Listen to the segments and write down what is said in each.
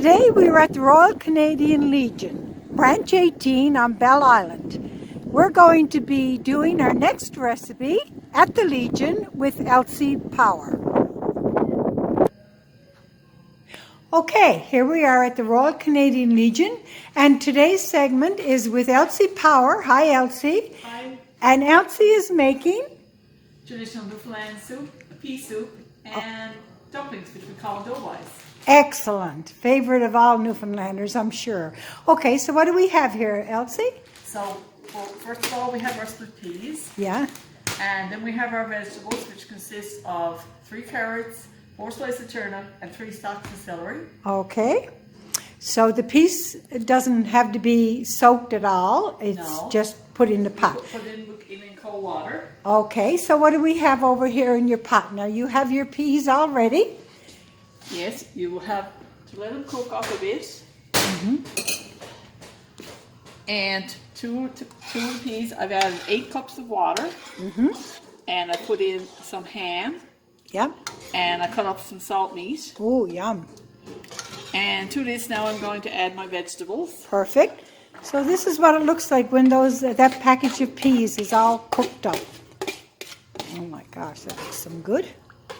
Today we are at the Royal Canadian Legion, Branch 18 on Bell Island. We're going to be doing our next recipe at the Legion with Elsie Power. Okay, here we are at the Royal Canadian Legion, and today's segment is with Elsie Power. Hi, Elsie. Hi. And Elsie is making Traditional Newfoundland soup, a pea soup, and dumplings, which we call doughboys. excellent. Favorite of all Newfoundlanders, I'm sure. Okay, so what do we have here, Elsie? So, well, first of all, we have our split peas. Yeah. And then we have our vegetables, which consist of 3 carrots, 4 slices of turnip, and 3 stalks of celery. Okay. So the peas doesn't have to be soaked at all. It's just put in the pot. Put in cold water. Okay, so what do we have over here in your pot? Now you have your peas already. Yes, you will have to let them cook off a bit. And two peas, I've added 8 cups of water. And I put in some ham. Yep. And I cut up some salt meat. Oh, yum. And to this now I'm going to add my vegetables. Perfect. So this is what it looks like when that package of peas is all cooked up. Oh my gosh, that looks some good.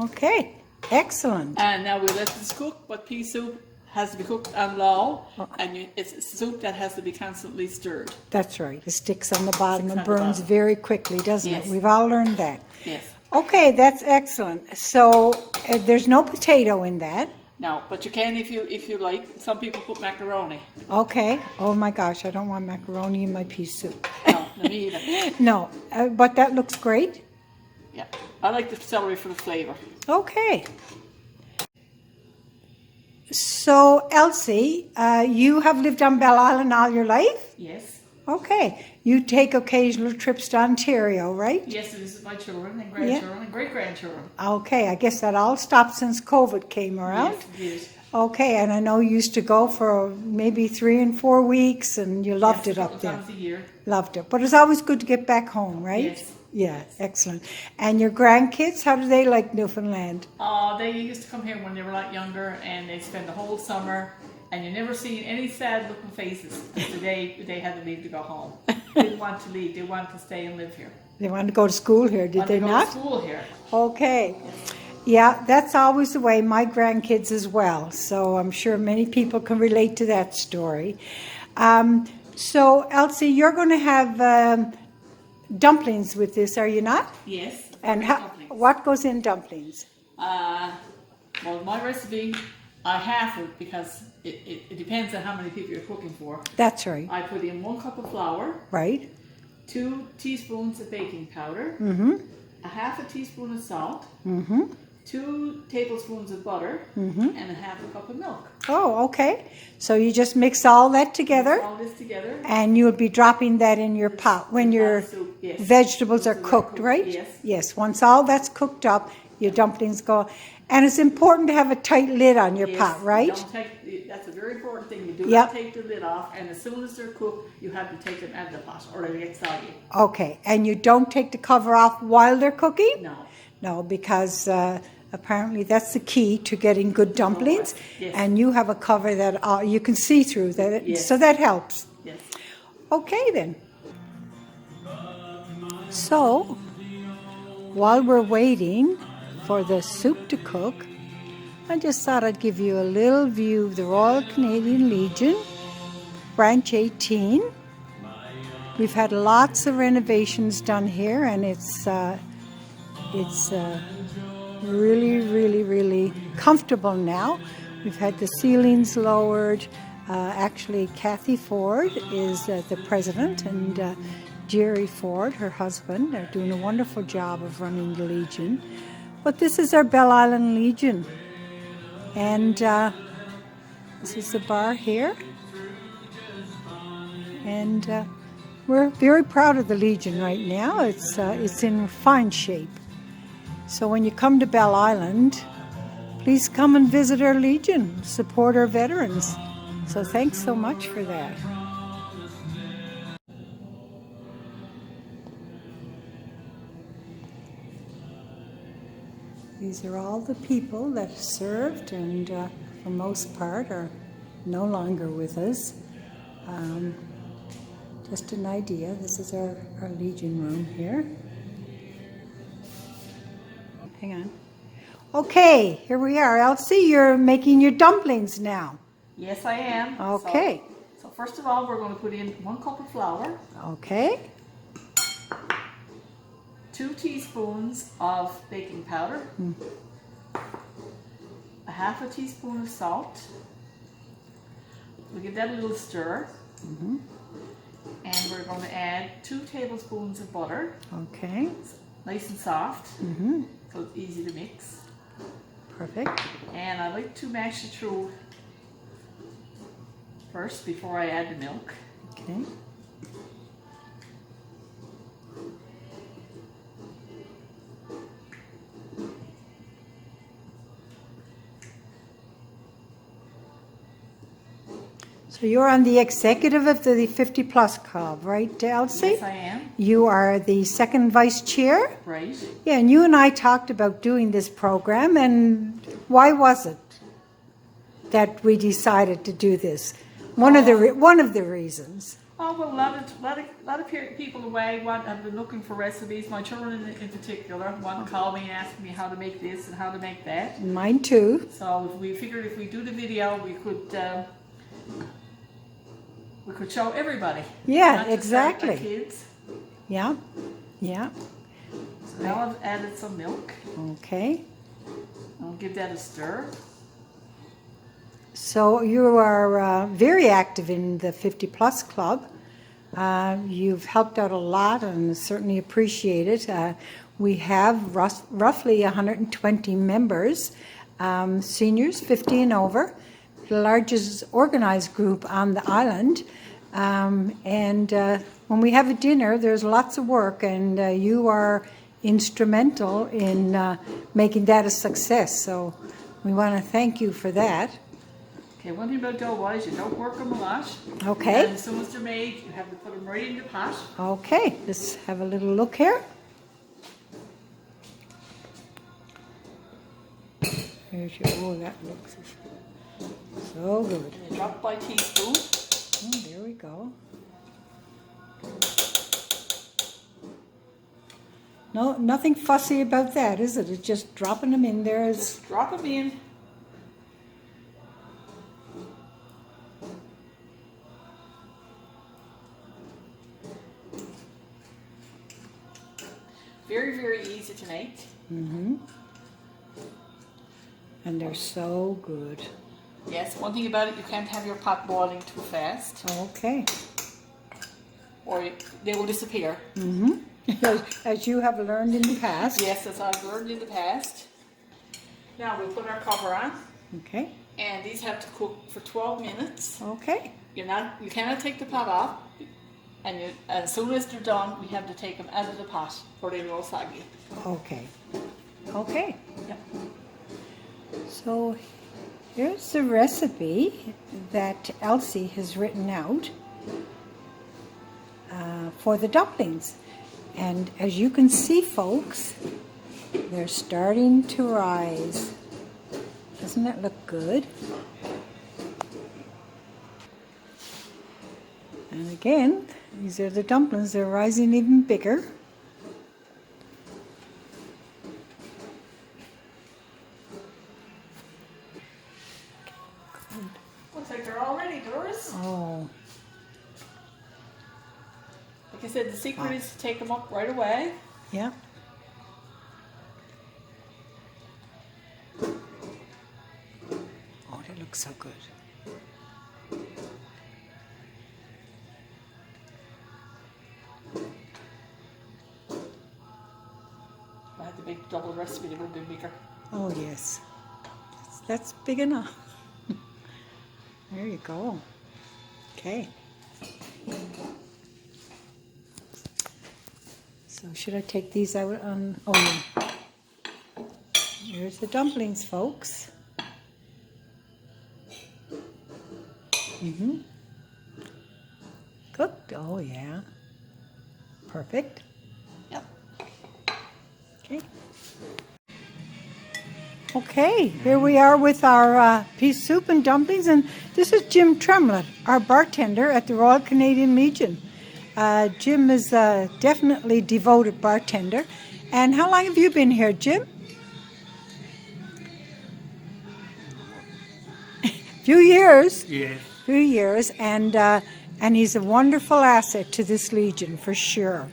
Okay, excellent. And now we let this cook, but pea soup has to be cooked on low, and it's soup that has to be constantly stirred. That's right. It sticks on the bottom and burns very quickly, doesn't it? We've all learned that. Yes. Okay, that's excellent. So there's no potato in that. No, but you can if you like. Some people put macaroni. Okay. Oh my gosh, I don't want macaroni in my pea soup. No, me either. No, but that looks great. Yeah, I like the celery for the flavor. Okay. So Elsie, you have lived on Bell Island all your life? Yes. Okay. You take occasional trips to Ontario, right? Yes, this is my children and grandchildren and great-grandchildren. Okay, I guess that all stopped since COVID came around. Yes, Okay, and I know you used to go for maybe 3 and 4 weeks, and you loved it up there. Times a year. Loved it. But it's always good to get back home, right? Yes. Yeah, excellent. And your grandkids, how do they like Newfoundland? They used to come here when they were a lot younger, and they spend the whole summer, and you never see any sad-looking faces. Today they had to leave to go home. They didn't want to leave. They wanted to stay and live here. They wanted to go to school here, did they not? To school here. Okay. Yeah, that's always the way. My grandkids as well. So I'm sure many people can relate to that story. So Elsie, you're going to have dumplings with this, are you not? Yes. And what goes in dumplings? Well, my recipe, I have it because it depends on how many people you're cooking for. That's right. I put in 1 cup of flour. Right. 2 teaspoons of baking powder. A half a teaspoon of salt. 2 tablespoons of butter. And a half a cup of milk. Oh, okay. So you just mix all that together. Mix all this together. And you'll be dropping that in your pot when your vegetables are cooked, right? Yes. Yes. Once all that's cooked up, your dumplings go. And it's important to have a tight lid on your pot, right? That's a very important thing. You do not take the lid off, and as soon as they're cooked, you have to take them out of the pot, or they get soggy. Okay. And you don't take the cover off while they're cooking? No. No, because apparently that's the key to getting good dumplings. Yes. And you have a cover that you can see through, so that helps. Yes. Okay then. So, while we're waiting for the soup to cook, I just thought I'd give you a little view of the Royal Canadian Legion, Branch 18. We've had lots of renovations done here, and it's really, really, really comfortable now. We've had the ceilings lowered. Actually, Kathy Ford is the president, and Jerry Ford, her husband, are doing a wonderful job of running the Legion. But this is our Bell Island Legion. And this is the bar here. And we're very proud of the Legion right now. It's in fine shape. So when you come to Bell Island, please come and visit our Legion, support our veterans. So thanks so much for that. These are all the people that served, and for the most part are no longer with us. Just an idea. This is our Legion room here. Hang on. Okay, here we are. Elsie, you're making your dumplings now. Yes, I am. Okay. So first of all, we're going to put in 1 cup of flour. Okay. 2 teaspoons of baking powder. A half a teaspoon of salt. We'll give that a little stir. And we're going to add 2 tablespoons of butter. Okay. Nice and soft. So it's easy to mix. Perfect. And I like to mash it through first before I add the milk. Okay. So you're on the executive of the 50 Plus Club, right, Elsie? Yes, I am. You are the second vice chair? Right. Yeah, and you and I talked about doing this program, and why was it that we decided to do this? One of the reasons. Oh, well, a lot of people away have been looking for recipes. My children in particular want to call me and ask me how to make this and how to make that. Mine too. So we figured if we do the video, we could show everybody. Yeah, not just exactly. our kids. Yeah, yeah. So now I've added some milk. Okay. I'll give that a stir. So you are very active in the 50 Plus Club. You've helped out a lot and certainly appreciate it. We have roughly 120 members, seniors 50 and over, the largest organized group on the island. And when we have a dinner, there's lots of work, and you are instrumental in making that a success. So we want to thank you for that. Okay, one thing about dough wise, you don't work them a lot. Okay. And as soon as they're made, you have to put them right in the pot. Okay, let's have a little look here. Here's your, oh, that looks so good. And you drop by teaspoon. Oh, there we go. No, nothing fussy about that, is it? It's just dropping them in there. Just drop them in. Very, very easy to make. Mm-hmm. And they're so good. Yes, one thing about it, you can't have your pot boiling too fast, Okay. or they will disappear. Mm-hmm. As you have learned in the past. Yes, as I've learned in the past. Now we'll put our cover on, Okay. and these have to cook for 12 minutes. Okay. You cannot take the pot off, and as soon as they're done, we have to take them out of the pot, or they will soggy. Okay. Okay. Yep. So here's the recipe that Elsie has written out for the dumplings. And as you can see, folks, they're starting to rise. Doesn't that look good? And again, these are the dumplings. They're rising even bigger. Looks like they're all ready, Doris. Oh, Like I said, the secret is to take them up right away. yeah. Oh, they look so good. If I had the big double recipe, they would have been bigger. Oh, yes. That's big enough. There you go. Okay. So should I take these out on, oh yeah. Here's the dumplings, folks. Mm-hmm. Cooked, oh yeah. Perfect. Yep. Okay. Okay, here we are with our pea soup and dumplings, and this is Jim Tremlett, our bartender at the Royal Canadian Legion. Jim is a definitely devoted bartender. And how long have you been here, Jim? Few years. Yes. Few years, and he's a wonderful asset to this Legion for sure.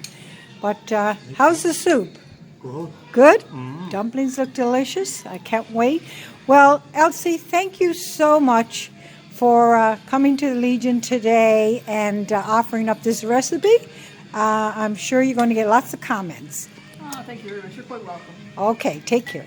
But how's the soup? Good. Good? Dumplings look delicious. I can't wait. Well, Elsie, thank you so much for coming to the Legion today and offering up this recipe. I'm sure you're going to get lots of comments. Oh, thank you very much. You're quite welcome. Okay, take care.